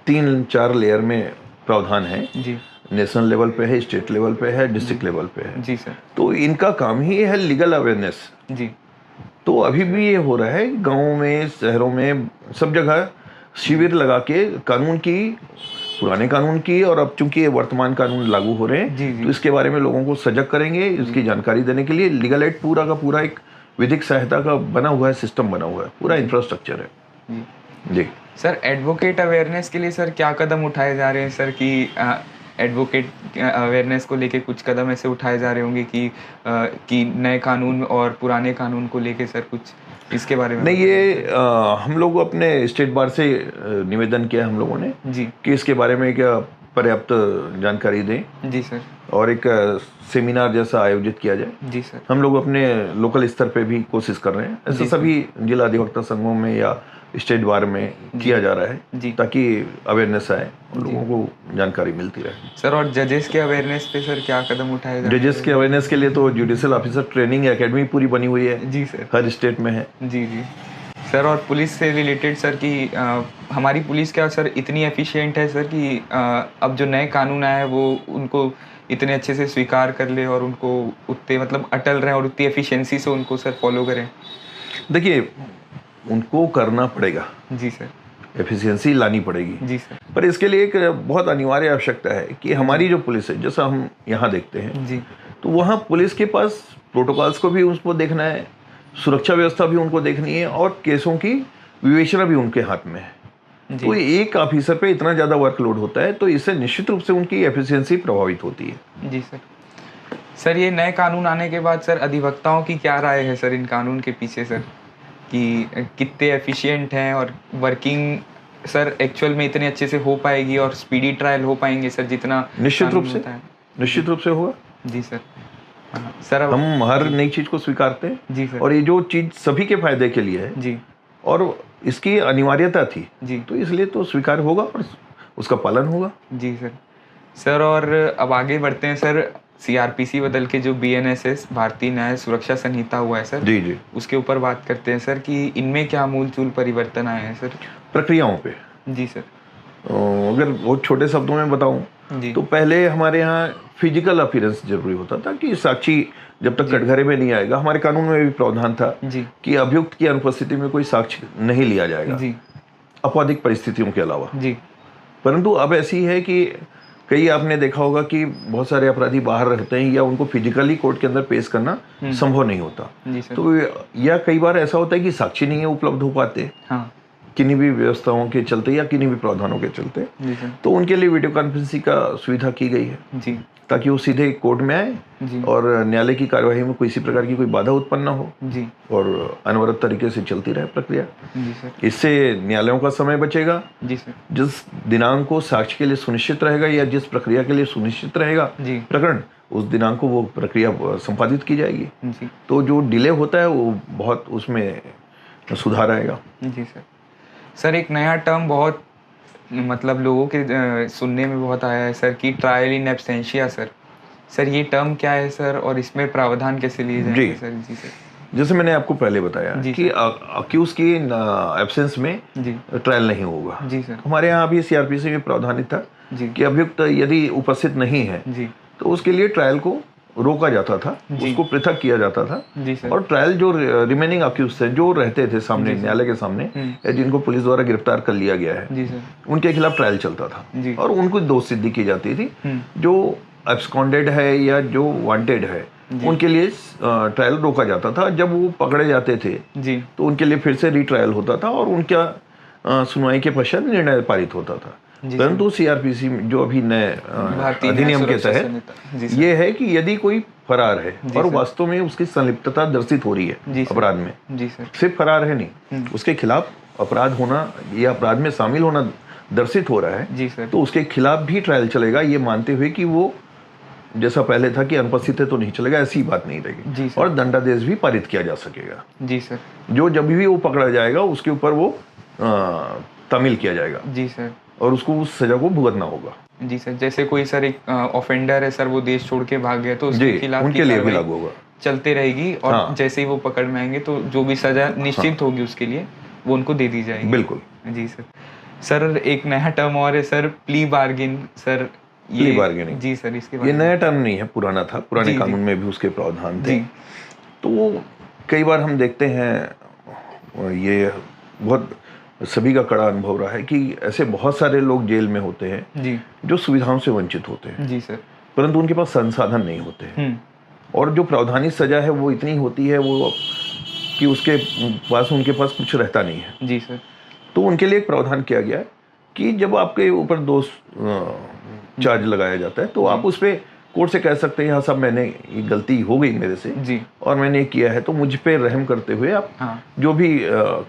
3-4 लेयर में प्रावधान है जी। नेशनल लेवल पे है, स्टेट लेवल पे है, डिस्ट्रिक्ट लेवल पे है जी सर। तो इनका काम ही है लीगल अवेयरनेस जी। तो अभी भी ये हो रहा है गाँव में, शहरों में, सब जगह शिविर लगा के कानून की, पुराने कानून की और अब चूंकि ये वर्तमान कानून लागू हो रहे हैं तो इसके बारे में लोगों को सजग करेंगे। इसकी जानकारी देने के लिए लीगल एड पूरा का पूरा एक विधिक सहायता का बना हुआ है, सिस्टम बना हुआ है, पूरा इंफ्रास्ट्रक्चर है जी। सर एडवोकेट अवेयरनेस के लिए सर क्या कदम उठाए जा रहे हैं सर, कि एडवोकेट अवेयरनेस को लेके कुछ कदम ऐसे उठाए जा रहे होंगे कि नए कानून और पुराने कानून को लेके सर कुछ इसके बारे में? नहीं, ये हम लोग अपने स्टेट बार से निवेदन किया हम लोगों ने जी कि इसके बारे में क्या पर्याप्त जानकारी दें जी सर, और एक सेमिनार जैसा आयोजित किया जाए जी सर। हम लोग अपने लोकल स्तर पे भी कोशिश कर रहे हैं, ऐसे सभी जिला अधिवक्ता संघों में या स्टेट बार में किया जा रहा है ताकि अवेयरनेस आए और लोगों को जानकारी मिलती रहे सर। और जजेस के अवेयरनेस पे सर क्या कदम उठाए जा रहे हैं? जजेस के अवेयरनेस के लिए तो जुडिशियल ऑफिसर ट्रेनिंग एकेडमी पूरी बनी हुई है जी सर, हर स्टेट में है जी जी सर। और पुलिस से रिलेटेड सर कि हमारी पुलिस क्या सर इतनी एफिशिएंट है सर कि अब जो नए कानून आए हैं वो उनको इतने अच्छे से स्वीकार कर ले और उनको उतने मतलब अटल रहें और उतनी एफिशिएंसी से उनको सर फॉलो करें? देखिए, उनको करना पड़ेगा जी सर, एफिशिएंसी लानी पड़ेगी जी सर, पर इसके लिए एक बहुत अनिवार्य आवश्यकता है कि हमारी जो पुलिस है, जैसा हम यहाँ देखते हैं जी, तो वहाँ पुलिस के पास प्रोटोकॉल्स को भी उसको देखना है, सुरक्षा व्यवस्था भी उनको देखनी है और केसों की विवेचना भी उनके हाथ में है। तो एक ऑफिसर पे इतना ज़्यादा वर्कलोड होता है तो इससे निश्चित रूप से उनकी एफिशिएंसी प्रभावित होती है जी सर। सर ये नए कानून आने के बाद सर अधिवक्ताओं की क्या राय है सर इन कानून के पीछे सर, कि कितने एफिशिएंट हैं और वर्किंग सर एक्चुअल में इतने अच्छे से हो पाएगी और स्पीडी ट्रायल हो पाएंगे सर जितना? निश्चित रूप से होगा जी सर। सर हम हर नई चीज को स्वीकारते हैं जी सर, और ये जो चीज सभी के फायदे के लिए है जी और इसकी अनिवार्यता थी जी, तो इसलिए तो स्वीकार होगा और उसका पालन होगा जी सर। सर और अब आगे बढ़ते हैं सर, सीआरपीसी बदल के जो बीएनएसएस भारतीय न्याय सुरक्षा संहिता हुआ है सर जी जी, उसके ऊपर बात करते हैं सर कि इनमें क्या मूलचूल परिवर्तन आए हैं सर? प्रक्रियाओं पे जी सर। अगर बहुत छोटे शब्दों में बताऊं तो पहले हमारे यहाँ फिजिकल अपीयरेंस जरूरी होता था कि साक्षी जब तक कटघरे में नहीं आएगा, हमारे कानून में भी प्रावधान था कि अभियुक्त की अनुपस्थिति में कोई साक्ष्य नहीं लिया जाएगा आपराधिक परिस्थितियों के अलावा जी। परंतु अब ऐसी है कि कई आपने देखा होगा कि बहुत सारे अपराधी बाहर रहते हैं या उनको फिजिकली कोर्ट के अंदर पेश करना संभव नहीं होता, तो या कई बार ऐसा होता है कि साक्षी नहीं है उपलब्ध हो पाते किन्हीं भी व्यवस्थाओं के चलते या किन्हीं भी प्रावधानों के चलते, तो उनके लिए वीडियो कॉन्फ्रेंसिंग का सुविधा की गई है जी, ताकि वो सीधे कोर्ट में आए और न्यायालय की कार्यवाही में किसी प्रकार की कोई बाधा उत्पन्न ना हो जी, और अनवरत तरीके से चलती रहे प्रक्रिया जी सर। इससे न्यायालयों का समय बचेगा जी सर। जिस दिनांक को साक्ष्य के लिए सुनिश्चित रहेगा या जिस प्रक्रिया के लिए सुनिश्चित रहेगा प्रकरण, उस दिनांक को वो प्रक्रिया संपादित की जाएगी जी। तो जो डिले होता है वो बहुत उसमें सुधार आएगा जी सर। सर एक नया टर्म बहुत मतलब लोगों के सुनने में बहुत आया है सर कि ट्रायल इन एब्सेंशिया सर, ये टर्म क्या है सर और इसमें प्रावधान कैसे लिए जाएंगे सर? जी सर। जैसे मैंने आपको पहले बताया कि अक्यूज की एब्सेंस में ट्रायल नहीं होगा। जी सर। हमारे यहाँ भी सीआरपीसी में प्रावधान था कि अभियुक्त यदि उपस्थित नहीं है तो उसके लिए ट्रायल को रोका जाता था, उसको पृथक किया जाता था और ट्रायल जो रिमेनिंग अक्यूज थे जो रहते थे सामने न्यायालय के सामने या जिनको पुलिस द्वारा गिरफ्तार कर लिया गया है उनके खिलाफ ट्रायल चलता था और उनको दोष सिद्धि की जाती थी। जो एब्सकॉन्डेड है या जो वांटेड है उनके लिए ट्रायल रोका जाता था। जब वो पकड़े जाते थे तो उनके लिए फिर से रीट्रायल होता था और उनका सुनवाई के पश्चात निर्णय पारित होता था। परंतु सीआरपीसी जो अभी नए अधिनियम के तहत ये है कि यदि कोई फरार है और वास्तव में उसकी संलिप्तता दर्शित हो रही है अपराध में, सिर्फ फरार है नहीं, उसके खिलाफ अपराध होना या अपराध में शामिल होना दर्शित हो रहा है, तो उसके खिलाफ भी ट्रायल चलेगा, ये मानते हुए कि वो जैसा पहले था कि अनुपस्थित है तो नहीं चलेगा, ऐसी बात नहीं रहेगी और दंडादेश भी पारित किया जा सकेगा। जी सर। जो जब भी वो पकड़ा जाएगा उसके ऊपर वो तामील किया जाएगा। जी सर। और उसको उस सजा को भुगतना होगा। जी सर। जैसे कोई सर एक ऑफेंडर है सर, वो देश छोड़ के भाग गया तो उसके खिलाफ उनके लिए भी लागू होगा, चलते रहेगी और जैसे ही वो पकड़ में आएंगे तो जो भी सजा निश्चित होगी उसके लिए वो उनको दे दी जाएगी। बिल्कुल। जी सर। सर एक नया टर्म और है sir, plea bargain. Sir plea bargaining. जी सर, इसके ये नया टर्म नहीं है, पुराना था, पुराने कानून में भी उसके प्रावधान थे। तो कई बार हम देखते हैं, ये बहुत सभी का कड़ा अनुभव रहा है कि ऐसे बहुत सारे लोग जेल में होते हैं जो सुविधाओं से वंचित होते हैं। जी सर। परंतु उनके पास संसाधन नहीं होते हैं और जो प्रावधानिक सजा है वो इतनी होती है वो कि उसके पास उनके पास कुछ रहता नहीं है। जी सर। तो उनके लिए एक प्रावधान किया गया है कि जब आपके ऊपर दोष चार्ज लगाया जाता है तो आप उस पर कोर्ट से कह सकते हैं, हाँ साहब मैंने ये गलती हो गई मेरे से जी और मैंने ये किया है, तो मुझ पे रहम करते हुए आप जो भी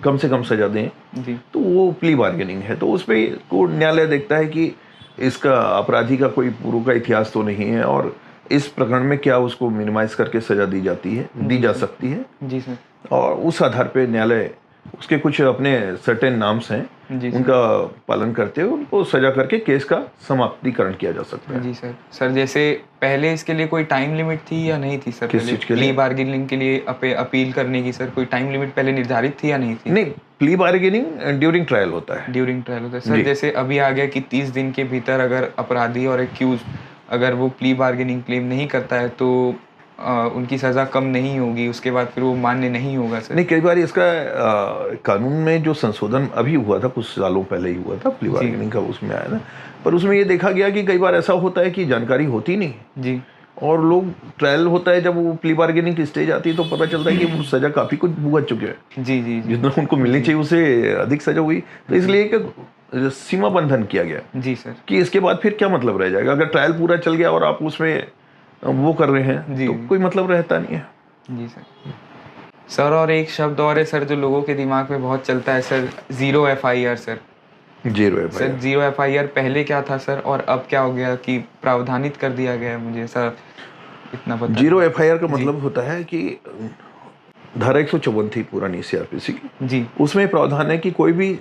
कम से कम सजा दें जी। तो वो प्ली बार्गेनिंग है। तो उस पर कोर्ट न्यायालय देखता है कि इसका अपराधी का कोई पूर्व का इतिहास तो नहीं है और इस प्रकरण में क्या उसको मिनिमाइज करके सजा दी जा सकती है जी सर। और उस आधार पर न्यायालय उसके कुछ अपने सर्टेन नाम्स हैं उनका पालन करते हुए उनको सजा करके केस का समाप्तिकरण किया जा सकता है। जी सर। सर जैसे पहले इसके लिए कोई टाइम लिमिट थी या नहीं थी सर? प्ली बार्गेनिंग के लिए अपील करने की सर कोई टाइम लिमिट पहले निर्धारित थी या नहीं थी? नहीं, प्ली बार्गेनिंग ड्यूरिंग ट्रायल होता है। ड्यूरिंग ट्रायल होता है सर। जैसे अभी आ गया कि 30 दिन के भीतर अगर अपराधी और एक्यूज अगर वो प्ली बार्गेनिंग क्लेम नहीं करता है तो उनकी सजा कम नहीं होगी, उसके बाद फिर वो मान्य नहीं होगा सर? नहीं, कई बार इसका कानून में जो संशोधन अभी हुआ था, कुछ सालों पहले ही हुआ था, प्ली बार्गेनिंग का उसमें आया था, पर उसमें ये देखा गया कि कई बार ऐसा होता है कि जानकारी होती नहीं जी और लोग ट्रायल होता है, जब वो प्ली बार्गेनिंग की स्टेज आती है तो पता चलता है कि वो सजा काफी कुछ भुगत चुके हैं जी जी जितना उनको मिलनी चाहिए उससे अधिक सजा हुई। तो इसलिए एक सीमा बंधन किया गया जी सर कि इसके बाद फिर क्या मतलब रह जाएगा। अगर ट्रायल पूरा चल गया और आप उसमें वो कर रहे हैं तो कोई मतलब रहता नहीं है जी सर। सर और एक शब्द और है सर जो लोगों के दिमाग में बहुत चलता है sir, zero FIR sir. Zero FIR पहले क्या था सर और अब क्या हो गया कि प्रावधानित कर दिया गया है? मुझे सर इतना पता। जीरो FIR का मतलब होता है कि धारा 154 थी पुरानी CRPC की जी, उसमें प्रावधान है कि कोई भी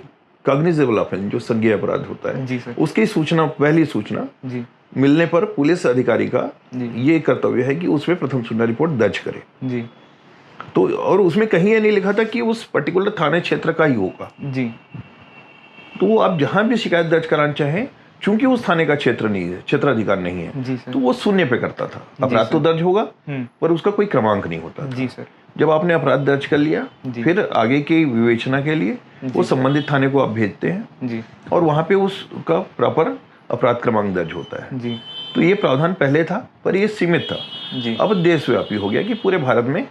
कॉग्निजेबल ऑफेंस जो संज्ञेय अपराध होता है जी सर, उसकी सूचना, पहली सूचना जी मिलने पर पुलिस अधिकारी का ये कर्तव्य है कि उसमें प्रथम सूचना रिपोर्ट दर्ज करे जी। तो और उसमें कहीं ये नहीं लिखा था कि उस पर्टिकुलर थाने क्षेत्र का ही होगा जी। तो आप जहां भी शिकायत दर्ज कराना चाहें, चूंकि उस थाने का क्षेत्र नहीं है, क्षेत्राधिकार नहीं है, तो वो शून्य पे करता था। अपराध तो दर्ज होगा पर उसका कोई क्रमांक नहीं होता था जी सर। जब आपने अपराध दर्ज कर लिया फिर आगे की विवेचना के लिए वो संबंधित थाने को आप भेजते हैं जी और वहां पे उसका प्रॉपर अपराध क्रमांक दर्ज होता है जी। तो ये प्रावधान पहले था पर ये सीमित था जी। अब देशव्यापी हो गया कि पूरे भारत में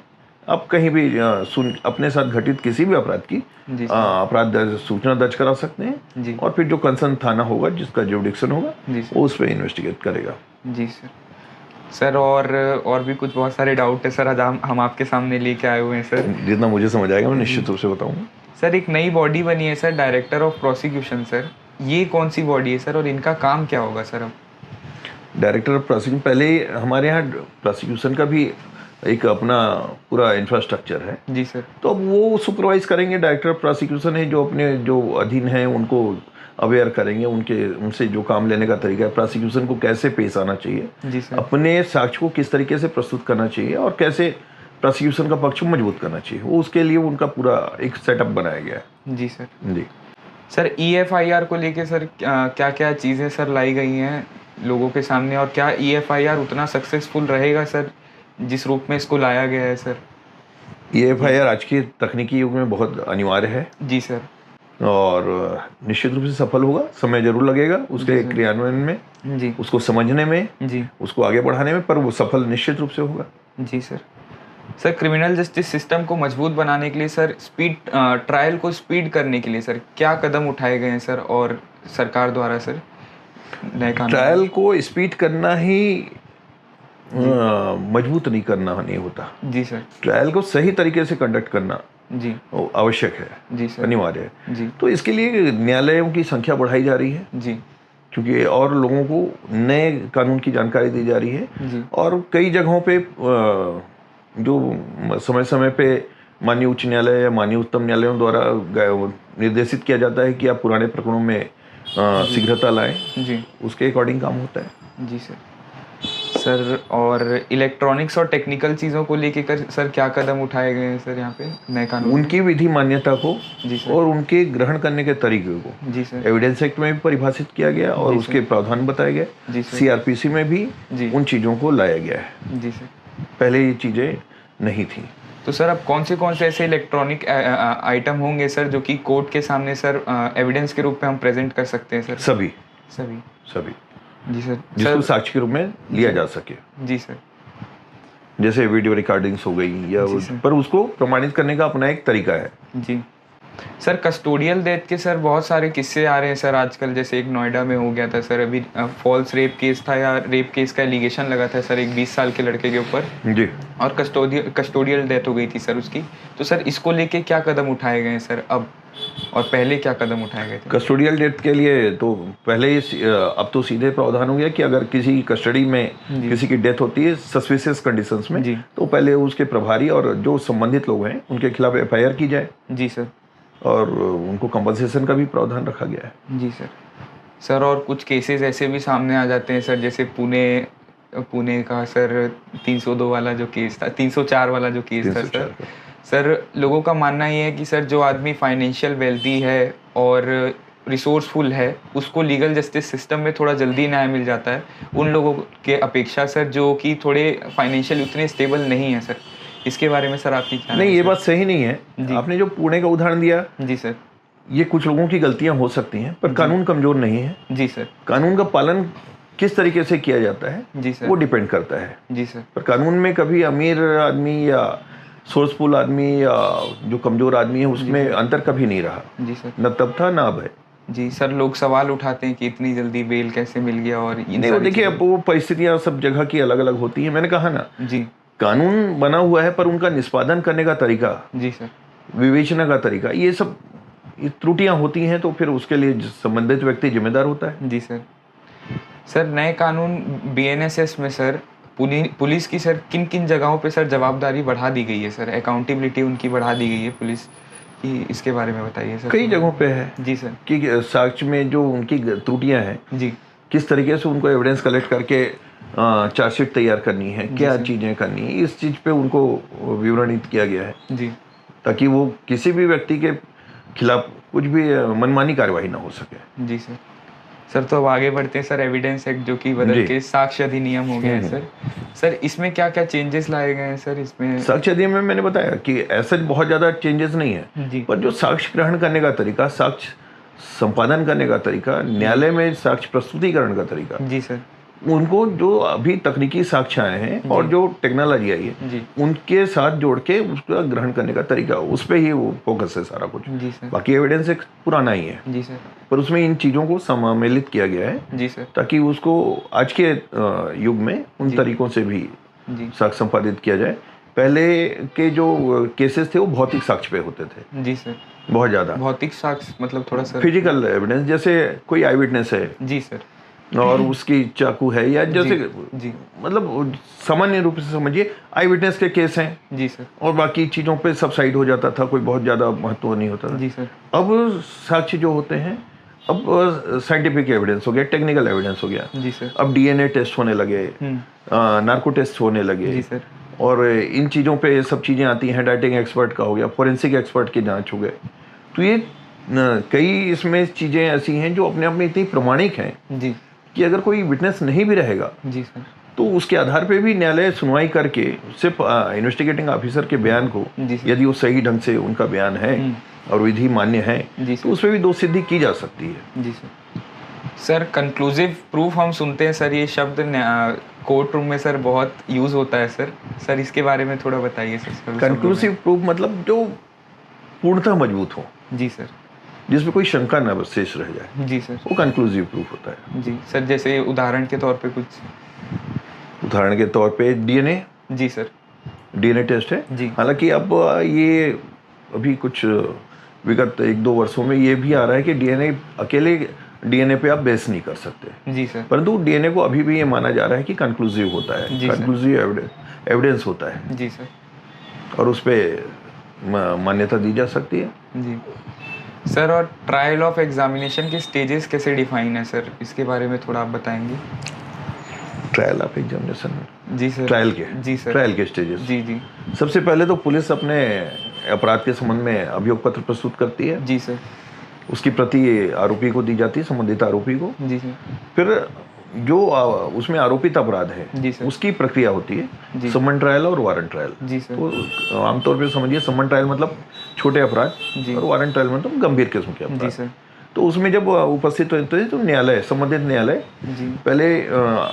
आप कहीं भी अपने साथ घटित किसी भी अपराध की अपराध सूचना दर्ज करा सकते हैं जी। और फिर जो कंसर्न थाना होगा जिसका ज्यूरिडिक्शन होगा वो उस पर इन्वेस्टिगेट करेगा जी सर। सर और भी कुछ बहुत सारे डाउट है सर, आज हम आपके सामने लेके आए हुए हैं सर। जितना मुझे समझ आएगा मैं निश्चित रूप से बताऊंगा सर। एक नई बॉडी बनी है sir, director of prosecution sir, ये कौन सी बॉडी है सर और इनका काम क्या होगा सर? अब डायरेक्टर ऑफ प्रोसिक्यूशन, पहले हमारे यहाँ प्रोसिक्यूशन का भी एक अपना पूरा इंफ्रास्ट्रक्चर है जी सर, तो अब वो सुपरवाइज करेंगे। डायरेक्टर ऑफ प्रोसिक्यूशन है जो अपने जो अधीन है उनको अवेयर करेंगे, उनसे जो काम लेने का तरीका है, प्रोसिक्यूशन को कैसे पेश आना चाहिए जी सर, अपने साक्ष्य को किस तरीके से प्रस्तुत करना चाहिए और कैसे प्रोसिक्यूशन का पक्ष मजबूत करना चाहिए, वो उसके लिए उनका पूरा एक सेटअप बनाया गया है। जी सर। जी सर EFIR को लेके सर क्या क्या चीज़ें सर लाई गई हैं लोगों के सामने, और क्या EFIR उतना सक्सेसफुल रहेगा सर जिस रूप में इसको लाया गया है सर? EFIR आज के तकनीकी युग में बहुत अनिवार्य है। जी सर। और निश्चित रूप से सफल होगा, समय जरूर लगेगा उसके क्रियान्वयन में, जी, उसको समझने में, जी, उसको आगे बढ़ाने में, पर वो सफल निश्चित रूप से होगा। जी sir. Sir criminal justice system को मजबूत बनाने के लिए सर ट्रायल को स्पीड करने के लिए सर क्या कदम उठाए गए हैं सर और सरकार द्वारा सर नए कानून? ट्रायल को स्पीड करना ही मजबूत नहीं करना नहीं होता। जी सर। ट्रायल को सही तरीके से कंडक्ट करना जी आवश्यक है, जी सर, अनिवार्य है। जी, तो इसके लिए न्यायालयों की संख्या बढ़ाई जा रही है जी, क्योंकि और लोगों को नए कानून की जानकारी दी जा रही है। जी, और कई जगहों पे जो समय समय पे माननीय उच्च न्यायालय या माननीय उच्चतम न्यायालयों द्वारा निर्देशित किया जाता है कि आप पुराने प्रकरणों में शीघ्रता लाएं, जी, उसके अकॉर्डिंग काम होता है। जी सर। सर और इलेक्ट्रॉनिक्स और टेक्निकल चीज़ों को लेके कर सर क्या कदम उठाए गए हैं सर यहाँ पे नए कानून? उनकी विधि मान्यता को जी सर, और उनके ग्रहण करने के तरीके को जी सर, एविडेंस एक्ट में भी परिभाषित किया गया और जी उसके प्रावधान बताए गए। जी सर, CRPC में भी जी, उन चीज़ों को लाया गया है। जी सर। पहले ये चीज़ें नहीं थी। तो सर अब कौन से ऐसे इलेक्ट्रॉनिक आइटम होंगे सर जो कि कोर्ट के सामने सर एविडेंस के रूप में हम प्रेजेंट कर सकते हैं सर? सभी सभी। सभी जी सर। जिसको साक्ष्य के रूप में लिया जा सके, जी सर। जैसे वीडियो रिकॉर्डिंग्स हो गई या पर उसको प्रमाणित करने का अपना एक तरीका है। जी सर। कस्टोडियल डेथ के सर बहुत सारे किस्से आ रहे हैं सर आजकल, जैसे एक नोएडा में हो गया था सर अभी फॉल्स रेप केस था या रेप केस का एलिगेशन लगा था सर एक 20 साल के लड़के के ऊपर जी, और कस्टोडियल डेथ हो गई थी सर उसकी। तो सर इसको लेके क्या कदम उठाए गए हैं सर अब, और पहले क्या कदम उठाए गए थे? कस्टोडियल डेथ के लिए तो पहले अब तो सीधे प्रावधान हो गया कि अगर किसी कस्टडी में किसी की डेथ होती है सस्पिशियस कंडीशंस में, तो पहले उसके प्रभारी और जो संबंधित लोग हैं उनके खिलाफ FIR की जाए। जी सर। और उनको कंपनसेशन का भी प्रावधान रखा गया है। जी सर। सर और कुछ केसेस ऐसे भी सामने आ जाते हैं सर, जैसे पुणे का सर 302 वाला जो केस था, 304 वाला जो केस था सर लोगों का मानना ये है कि सर जो आदमी फाइनेंशियल वेल्दी है और रिसोर्सफुल है उसको लीगल जस्टिस सिस्टम में थोड़ा जल्दी न्याय मिल जाता है उन लोगों के अपेक्षा सर जो कि थोड़े फाइनेंशियल उतने स्टेबल नहीं है सर। इसके बारे में सर आपकी क्या? नहीं, ये बात सही नहीं है। आपने जो पुणे का उदाहरण दिया, जी सर, ये कुछ लोगों की गलतियां हो सकती हैं पर कानून कमजोर नहीं है। जी सर। कानून का पालन किस तरीके से किया जाता है जी सर, वो डिपेंड करता है। जी सर। पर कानून में कभी अमीर आदमी या सोर्सफुल आदमी या जो कमजोर आदमी है उसमें अंतर कभी नहीं रहा। जी सर। न तब था न अब है। जी सर। लोग सवाल उठाते हैं कि इतनी जल्दी बेल कैसे मिल गया, और नहीं, वो देखिए अब वो परिस्थितियां सब जगह की अलग अलग होती हैं। मैंने कहा ना, जी, कानून बना हुआ है पर उनका निष्पादन करने का तरीका, जी सर, विवेचना का तरीका, ये सब त्रुटियां होती हैं तो फिर उसके लिए संबंधित व्यक्ति जिम्मेदार होता है। जी सर। सर नए कानून BNSS में सर पुलिस की सर किन किन जगहों पे सर जवाबदारी बढ़ा दी गई है सर, अकाउंटेबिलिटी उनकी बढ़ा दी गई है पुलिस की, इसके बारे में बताइए सर। कई जगहों पे है जी सर, कि साक्ष्य में जो उनकी त्रुटियां हैं, जी, किस तरीके से उनको एविडेंस कलेक्ट करके चार्जशीट तैयार करनी है, क्या चीज़ें करनी है, इस चीज़ पे उनको विवरणित किया गया है जी, ताकि वो किसी भी व्यक्ति के खिलाफ कुछ भी मनमानी कार्यवाही ना हो सके। जी सर। सर तो अब आगे बढ़ते हैं सर, एविडेंस एक्ट जो कि बदल के साक्ष्य अधिनियम हो गया है सर। सर इसमें क्या क्या चेंजेस लाए गए हैं सर? इसमें साक्ष्य अधिनियम में मैंने बताया कि ऐसा बहुत ज़्यादा चेंजेस नहीं है, पर जो साक्ष्य ग्रहण करने का तरीका, साक्ष्य संपादन करने का तरीका, न्यायालय में साक्ष्य प्रस्तुतिकरण का तरीका, जी सर, उनको जो अभी तकनीकी साक्ष्य आए हैं और जो टेक्नोलॉजी आई है उनके साथ जोड़ के उसका ग्रहण करने का तरीका, उस पर ही वो फोकस है सारा कुछ। जी सर। बाकी एविडेंस एक पुराना ही है। जी सर। पर उसमें इन चीज़ों को सम्मिलित किया गया है। जी सर। ताकि उसको आज के युग में उन तरीकों से भी साक्ष्य संपादित किया जाए। पहले के जो केसेस थे वो भौतिक साक्ष्य पे होते थे। जी सर। बहुत ज़्यादा भौतिक साक्ष्य मतलब थोड़ा सा फिजिकल एविडेंस, जैसे कोई आई विटनेस है, जी सर, और उसकी चाकू है या जैसे जी, मतलब सामान्य रूप से समझिए आई विटनेस के केस हैं। जी सर। और बाकी चीज़ों पे सब साइड हो जाता था, कोई बहुत ज़्यादा महत्व नहीं होता था। जी सर। अब साक्ष्य जो होते हैं, अब साइंटिफिक एविडेंस हो गया, टेक्निकल एविडेंस हो गया। जी सर। अब DNA टेस्ट होने लगे, नार्को टेस्ट होने लगे। जी सर। और इन चीज़ों पे सब चीज़ें आती हैं, हैंडराइटिंग एक्सपर्ट का हो गया, फोरेंसिक एक्सपर्ट की जांच हो गए। तो ये कई इसमें चीज़ें ऐसी हैं जो अपने आप में इतनी प्रमाणिक हैं जी कि अगर कोई विटनेस नहीं भी रहेगा जी सर, तो उसके आधार पे भी न्यायालय सुनवाई करके सिर्फ इन्वेस्टिगेटिंग ऑफिसर के बयान को, यदि वो सही ढंग से उनका बयान है और विधि मान्य है, तो उसमें भी दोष सिद्धि की जा सकती है। जी सर। सर कंक्लूसिव प्रूफ हम सुनते हैं सर, ये शब्द कोर्ट रूम में सर बहुत यूज होता है सर। सर इसके बारे में थोड़ा बताइए सर। कंक्लूसिव प्रूफ मतलब जो पूर्णतः मजबूत हो। जी सर। जिसमें कोई शंका न शेष रह जाए। जी सर। वो कंक्लूसिव प्रूफ होता है। जी सर, जैसे उदाहरण के तौर पे कुछ? उदाहरण के तौर पे डीएनए। जी सर। डीएनए टेस्ट है जी। हालांकि अब ये अभी कुछ विगत 1-2 वर्षों में ये भी आ रहा है कि डीएनए अकेले डीएनए पे आप बेस नहीं कर सकते। जी सर। परंतु डीएनए को अभी भी ये माना जा रहा है कि कंक्लूसिव होता है, कंक्लूसिव एविडेंस होता है। जी सर। और उस पर मान्यता दी जा सकती है। जी सर। और ट्रायल ऑफ एग्जामिनेशन के स्टेजेस कैसे डिफाइन है सर, इसके बारे में थोड़ा आप बताएंगे? Trial of examination? जी सर। ट्रायल के? जी सर। ट्रायल के स्टेजेस? जी जी। सबसे पहले तो पुलिस अपने अपराध के संबंध में अभियोग पत्र प्रस्तुत करती है। जी सर। उसकी प्रति आरोपी को दी जाती है, संबंधित आरोपी को। जी सर। फिर जो उसमें आरोपित अपराध है उसकी प्रक्रिया होती है, समन ट्रायल और वारंट ट्रायल। जी सर। तो आमतौर पे समझिए समन ट्रायल मतलब छोटे अपराध और वारंट ट्रायल मतलब गंभीर किस्म के अपराध। जी सर। तो उसमें जब उपस्थित होते हैं तो न्यायालय, संबंधित न्यायालय पहले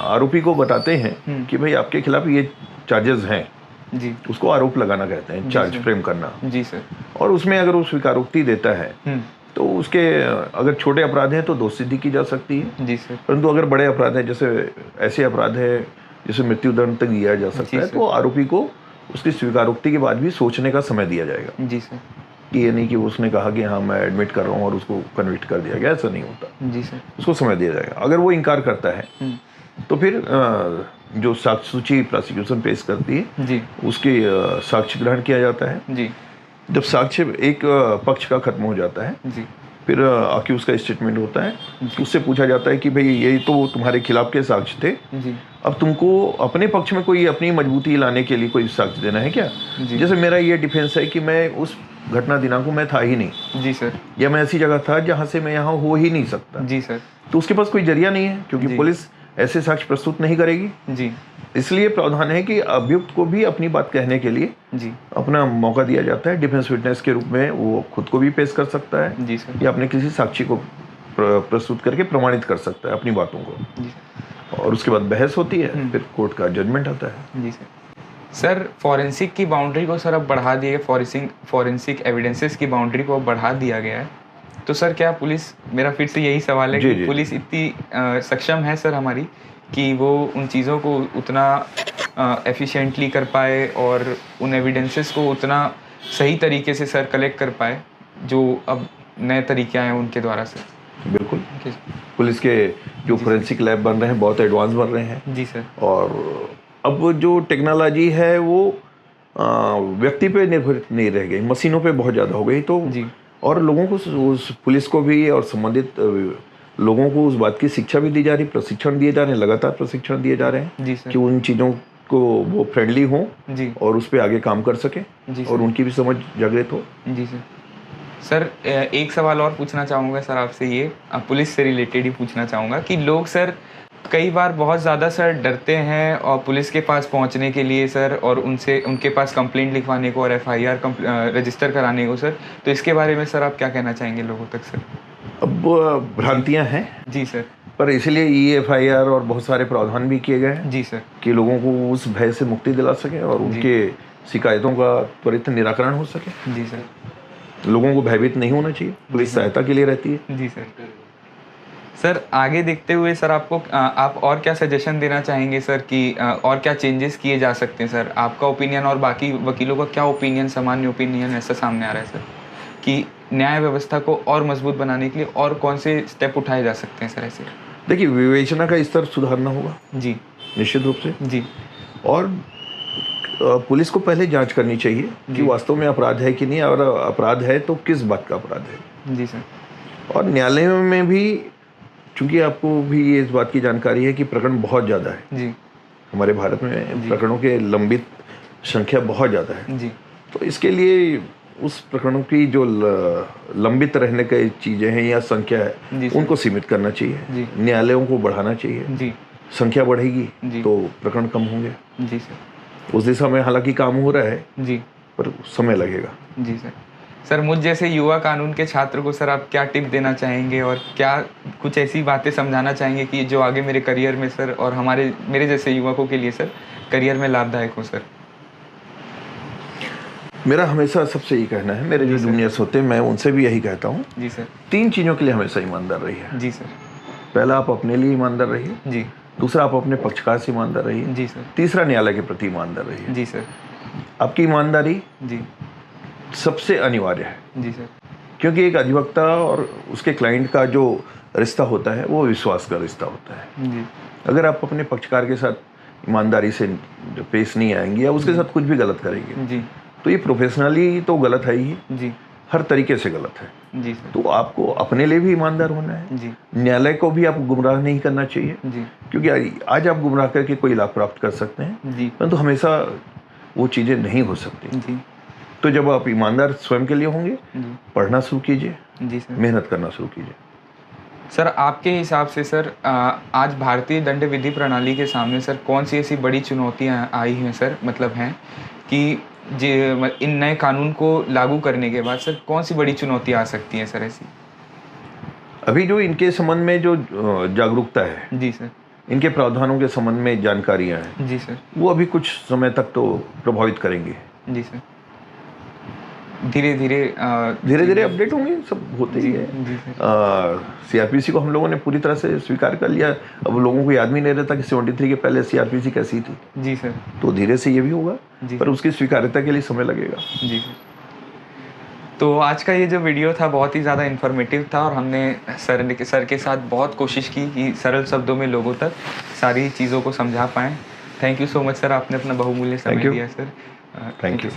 आरोपी को बताते हैं कि भाई आपके खिलाफ ये चार्जेस हैं। जी। उसको आरोप लगाना कहते हैं, चार्ज फ्रेम करना। जी सर। और उसमें अगर वो स्वीकारोक्ति देता है तो उसके अगर छोटे अपराध हैं तो दोष सिद्धि की जा सकती है। जी सर। परंतु अगर बड़े अपराध हैं, जैसे ऐसे अपराध है जिसे मृत्यु दंड तक दिया जा सकता है, तो आरोपी को उसकी स्वीकारोक्ति के बाद भी सोचने का समय दिया जाएगा। जी सर। कि ये नहीं कि उसने कहा कि हाँ मैं एडमिट कर रहा हूँ और उसको कन्विक्ट कर दिया गया, ऐसा नहीं होता। जी सर। उसको समय दिया जाएगा। अगर वो इनकार करता है तो फिर जो साक्ष्य सूची प्रोसिक्यूशन पेश करती है जी, उसकी साक्ष्य ग्रहण किया जाता है। जी। जब साक्ष्य एक पक्ष का खत्म हो जाता है जी, फिर अक्यूज का स्टेटमेंट होता है। उससे पूछा जाता है कि भाई ये तो तुम्हारे खिलाफ के साक्ष्य थे, जी। अब तुमको अपने पक्ष में कोई अपनी मजबूती लाने के लिए कोई साक्ष्य देना है क्या? जैसे मेरा ये डिफेंस है कि मैं उस घटना दिनांक को मैं था ही नहीं। जी सर। या मैं ऐसी जगह था जहाँ से मैं यहाँ हो ही नहीं सकता। जी सर। तो उसके पास कोई जरिया नहीं है, क्योंकि पुलिस ऐसे साक्ष्य प्रस्तुत नहीं करेगी। जी। इसलिए प्रावधान है कि अभियुक्त को भी अपनी बात कहने के लिए जी अपना मौका दिया जाता है। डिफेंस विटनेस के रूप में वो खुद को भी पेश कर सकता है। जी सर। या अपने किसी साक्षी को प्रस्तुत करके प्रमाणित कर सकता है अपनी बातों को। जी। और उसके बाद बहस होती है, फिर कोर्ट का जजमेंट आता है। जी सर। सर फॉरेंसिक की बाउंड्री को सर अब बढ़ा दिया गया, फॉरेंसिक एविडेंसेस की बाउंड्री को अब बढ़ा दिया गया है। तो सर क्या पुलिस, मेरा फिर से यही सवाल है कि पुलिस इतनी सक्षम है सर हमारी कि वो उन चीज़ों को उतना एफिशिएंटली कर पाए और उन एविडेंसेस को उतना सही तरीके से सर कलेक्ट कर पाए जो अब नए तरीके आए हैं उनके द्वारा सर? बिल्कुल। पुलिस के जो फोरेंसिक लैब बन रहे हैं बहुत एडवांस बन रहे हैं। जी सर। और अब जो टेक्नोलॉजी है वो व्यक्ति पे निर्भर नहीं रह गई, मशीनों पे बहुत ज़्यादा हो गई। तो जी। और लोगों को, उस पुलिस को भी और संबंधित लोगों को उस बात की शिक्षा भी दी जा रही, प्रशिक्षण दिए जा रहे हैं, लगातार प्रशिक्षण दिए जा रहे हैं। जी सर। कि उन चीज़ों को वो फ्रेंडली हों और उस पर आगे काम कर सके और उनकी भी समझ जागृत हो। जी सर। सर एक सवाल और पूछना चाहूँगा सर आपसे, ये पुलिस से रिलेटेड ही पूछना चाहूँगा कि लोग सर कई बार बहुत ज़्यादा सर डरते हैं और पुलिस के पास पहुंचने के लिए सर, और उनसे उनके पास कंप्लेंट लिखवाने को और एफआईआर रजिस्टर कराने को सर। तो इसके बारे में सर आप क्या कहना चाहेंगे लोगों तक सर? अब भ्रांतियां हैं। जी सर। पर इसलिए ईएफआईआर और बहुत सारे प्रावधान भी किए गए हैं। जी सर। कि लोगों को उस भय से मुक्ति दिला सके और उनके शिकायतों का त्वरित निराकरण हो सके। जी सर। लोगों को भयभीत नहीं होना चाहिए, पुलिस सहायता के लिए रहती है। जी सर। सर आगे देखते हुए सर आपको आप और क्या सजेशन देना चाहेंगे सर कि और क्या चेंजेस किए जा सकते हैं सर? आपका ओपिनियन और बाकी वकीलों का क्या ओपिनियन, सामान्य ओपिनियन ऐसा सामने आ रहा है सर कि न्याय व्यवस्था को और मजबूत बनाने के लिए और कौन से स्टेप उठाए जा सकते हैं सर ऐसे? देखिए, विवेचना का स्तर सुधारना होगा। जी, निश्चित रूप से। जी। और पुलिस को पहले जांच करनी चाहिए कि वास्तव में अपराध है कि नहीं, और अपराध है तो किस बात का अपराध है। जी सर। और न्यायालय में भी, चूंकि आपको भी ये इस बात की जानकारी है कि प्रकरण बहुत ज़्यादा है। जी। हमारे भारत में प्रकरणों के लंबित संख्या बहुत ज़्यादा है जी। तो इसके लिए उस प्रकरणों की जो लंबित रहने की चीज़ें हैं या संख्या है उनको सीमित करना चाहिए, न्यायालयों को बढ़ाना चाहिए जी। संख्या बढ़ेगी तो प्रकरण कम होंगे जी सर। उस दिशा में हालांकि काम हो रहा है जी, पर समय लगेगा। जी सर। सर मुझ जैसे युवा कानून के छात्र को सर आप क्या टिप देना चाहेंगे और क्या कुछ ऐसी बातें समझाना चाहेंगे कि जो आगे मेरे करियर में सर और मेरे जैसे युवकों के लिए सर करियर में लाभदायक हो सर? मेरा हमेशा सबसे यही कहना है, मेरे जो जूनियर्स होते हैं मैं उनसे भी यही कहता हूँ जी सर, 3 चीज़ों के लिए हमेशा ईमानदार रहिए। जी सर। पहला, आप अपने लिए ईमानदार रहिए। जी। दूसरा, आप अपने पक्षकार से ईमानदार रहिए। जी सर। तीसरा, न्यायालय के प्रति ईमानदार रहिए। जी सर। आपकी ईमानदारी जी सबसे अनिवार्य है। जी सर। क्योंकि एक अधिवक्ता और उसके क्लाइंट का जो रिश्ता होता है वो विश्वास का रिश्ता होता है। जी। अगर आप अपने पक्षकार के साथ ईमानदारी से पेश नहीं आएंगे या उसके साथ कुछ भी गलत करेंगे जी, तो ये प्रोफेशनली तो गलत है ही, जी, हर तरीके से गलत है। जी सर। तो आपको अपने लिए भी ईमानदार होना है, जी, न्यायालय को भी आप गुमराह नहीं करना चाहिए। जी, क्योंकि आज आप गुमराह करके कोई लाभ प्राप्त कर सकते हैं जी, परंतु हमेशा वो चीज़ें नहीं हो सकती। जी, तो जब आप ईमानदार स्वयं के लिए होंगे, जी, पढ़ना शुरू कीजिए, जी सर। मेहनत करना शुरू कीजिए। सर आपके हिसाब से सर आज भारतीय दंड विधि प्रणाली के सामने सर कौन सी ऐसी बड़ी चुनौतियां आई हैं सर, मतलब हैं कि इन नए कानून को लागू करने के बाद सर कौन सी बड़ी चुनौतियां आ सकती हैं सर ऐसी? अभी जो इनके संबंध में जो जागरूकता है, जी सर। इनके प्रावधानों के संबंध में जानकारियां हैं, जी सर। वो अभी कुछ समय तक तो प्रभावित करेंगे। जी सर। धीरे धीरे अपडेट होंगे, सब होते ही है। सीआरपीसी को हम लोगों ने पूरी तरह से स्वीकार कर लिया। अब लोगों को याद भी नहीं रहता कि 73 के पहले सीआरपीसी कैसी थी। जी सर। तो धीरे से ये भी होगा, जी, पर उसकी स्वीकार्यता के लिए समय लगेगा। जी सर। तो आज का ये जो वीडियो था बहुत ही ज़्यादा इन्फॉर्मेटिव था और हमने सर के साथ बहुत कोशिश की कि सरल शब्दों में लोगों तक सारी चीज़ों को समझा पाएँ। Thank you so much sir, आपने अपना बहुमूल्य समय दिया सर। Thank you.